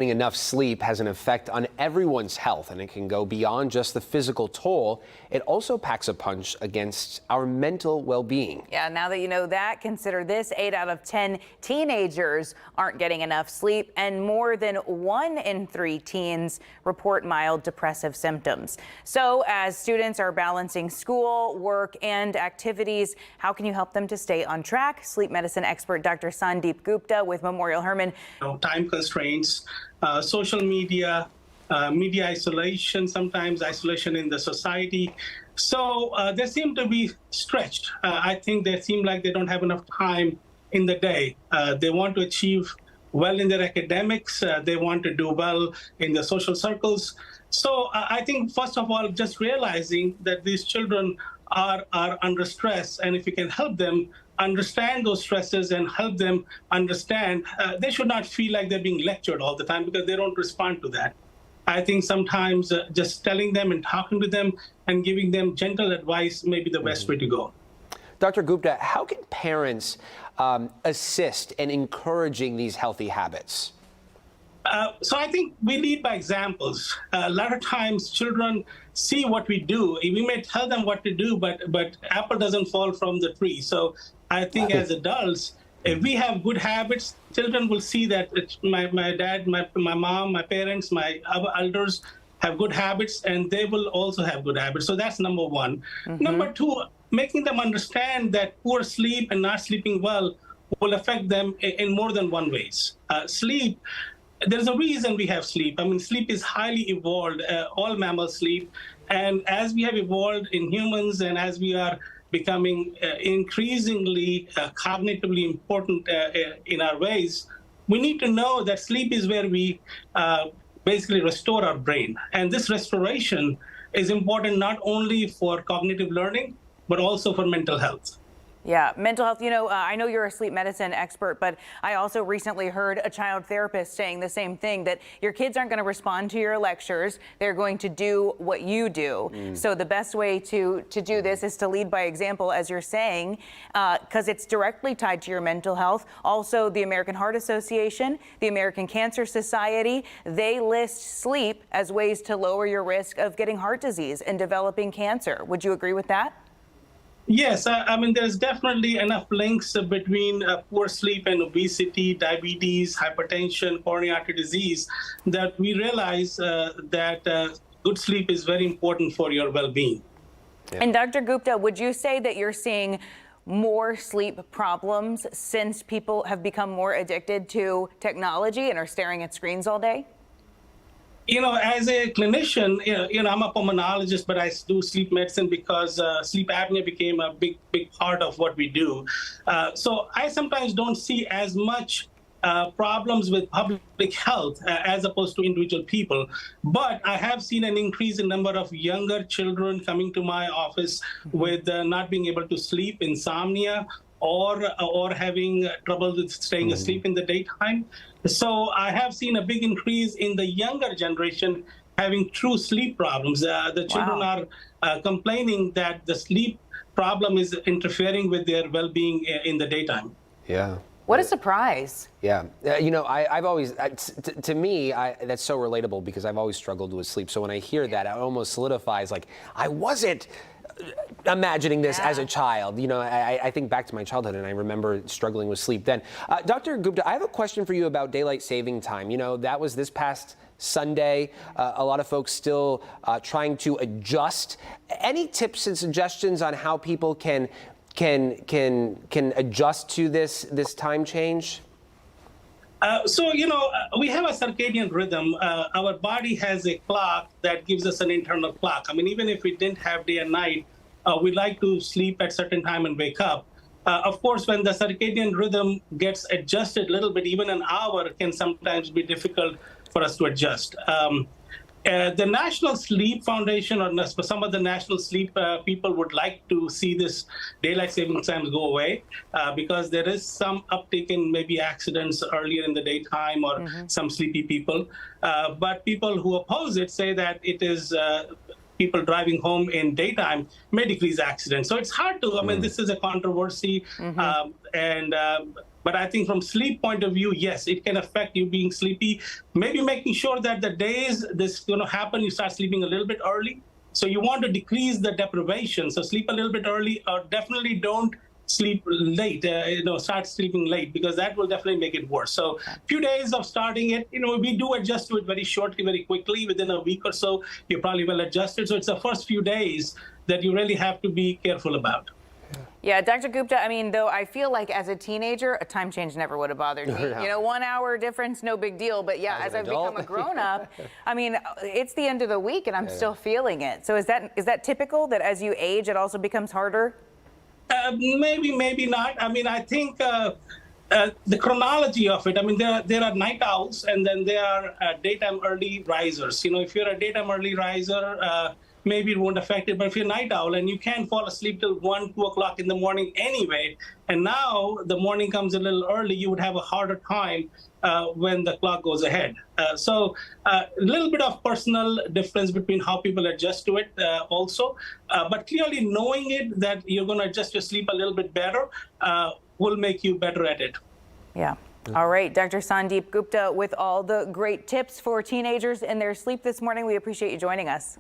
Getting enough sleep has an effect on everyone's health, and it can go beyond just the physical toll. It also packs a punch against our mental well-being. Yeah, now that you know that, consider this: 8 out of 10 teenagers aren't getting enough sleep, and more than 1 in 3 teens report mild depressive symptoms. So as students are balancing school, work, and activities, how can you help them to stay on track? Sleep medicine expert Dr. Sandeep Gupta with Memorial Hermann. Time constraints, social media, media isolation, sometimes isolation in the society. So they seem to be stretched. I think they seem like they don't have enough time in the day. They want to achieve well in their academics. They want to do well in the social circles. So I think, first of all, just realizing that these children are under stress, and if you can help them understand those stresses and help them understand, they should not feel like they're being lectured all the time, because they don't respond to that. I think sometimes just telling them and talking to them and giving them gentle advice may be the best way to go. Dr. Gupta, how can parents assist in encouraging these healthy habits? So I think we lead by examples. A lot of times children see what we do. We may tell them what to do, but apple doesn't fall from the tree. So I think as adults, if we have good habits, children will see that my dad, my mom, my parents, my other elders have good habits, and they will also have good habits. So that's number one. Number two, making them understand that poor sleep and not sleeping well will affect them in more than one ways. Sleep, there's a reason we have sleep. I mean, sleep is highly evolved. All mammals sleep. And as we have evolved in humans, and as we are becoming increasingly cognitively important in our ways, we need to know that sleep is where we basically restore our brain. And this restoration is important not only for cognitive learning, but also for mental health. Yeah, mental health. You know, I know you're a sleep medicine expert, but I also recently heard a child therapist saying the same thing, that your kids aren't going to respond to your lectures. They're going to do what you do. So the best way to do this is to lead by example, as you're saying, because it's directly tied to your mental health. Also, the American Heart Association, the American Cancer Society, they list sleep as ways to lower your risk of getting heart disease and developing cancer. Would you agree with that? Yes, I mean, there's definitely enough links between poor sleep and obesity, diabetes, hypertension, coronary artery disease, that we realize that good sleep is very important for your well-being. Yeah. And Dr. Gupta, would you say that you're seeing more sleep problems since people have become more addicted to technology and are staring at screens all day? You know, as a clinician, I'm a pulmonologist, but I do sleep medicine because sleep apnea became a big part of what we do. So I sometimes don't see as much problems with public health as opposed to individual people. But I have seen an increase in number of younger children coming to my office with not being able to sleep, insomnia, or having trouble with staying asleep in the daytime. So I have seen a big increase in the younger generation having true sleep problems. The children are complaining that the sleep problem is interfering with their well-being in the daytime. Yeah. What a surprise. Yeah. You know, I've always, to me, that's so relatable, because I've always struggled with sleep. So when I hear that, it almost solidifies, like, I wasn't imagining this as a child. You know, I think back to my childhood, and I remember struggling with sleep then. Dr. Gupta, I have a question for you about daylight saving time. You know, that was this past Sunday. A lot of folks still trying to adjust. Any tips and suggestions on how people can adjust to this time change? So, you know, we have a circadian rhythm. Our body has a clock that gives us an internal clock. I mean, even if we didn't have day and night, we like to sleep at certain time and wake up. Of course, when the circadian rhythm gets adjusted a little bit, even an hour can sometimes be difficult for us to adjust. The National Sleep Foundation, or some of the national sleep people, would like to see this daylight saving time go away because there is some uptick in maybe accidents earlier in the daytime, or some sleepy people. But people who oppose it say that it is people driving home in daytime may decrease accidents. So it's hard to, I mean, this is a controversy. And But I think from sleep point of view, yes, it can affect you being sleepy. Maybe making sure that the days this is going to happen, you start sleeping a little bit early. So you want to decrease the deprivation. So sleep a little bit early, or definitely don't sleep late. Start sleeping late, because that will definitely make it worse. So a few days of starting it, we do adjust to it very shortly, very quickly. Within a week or so, you're probably well adjusted. So it's the first few days that you really have to be careful about. Yeah, Dr. Gupta, I mean, though I feel like as a teenager, a time change never would have bothered me. Yeah. 1 hour difference, no big deal. But yeah, as I've become a grown-up, I mean, it's the end of the week and I'm still feeling it. So is that typical, that as you age, it also becomes harder? Maybe, maybe not. I mean, I think the chronology of it, I mean, there are night owls, and then there are daytime early risers. If you're a daytime early riser, maybe it won't affect it. But if you're a night owl and you can't fall asleep till 1, 2 o'clock in the morning anyway, and now the morning comes a little early, you would have a harder time when the clock goes ahead. So a little bit of personal difference between how people adjust to it also. But clearly knowing it, that you're going to adjust your sleep a little bit better, will make you better at it. Yeah. All right, Dr. Sandeep Gupta with all the great tips for teenagers and their sleep this morning. We appreciate you joining us.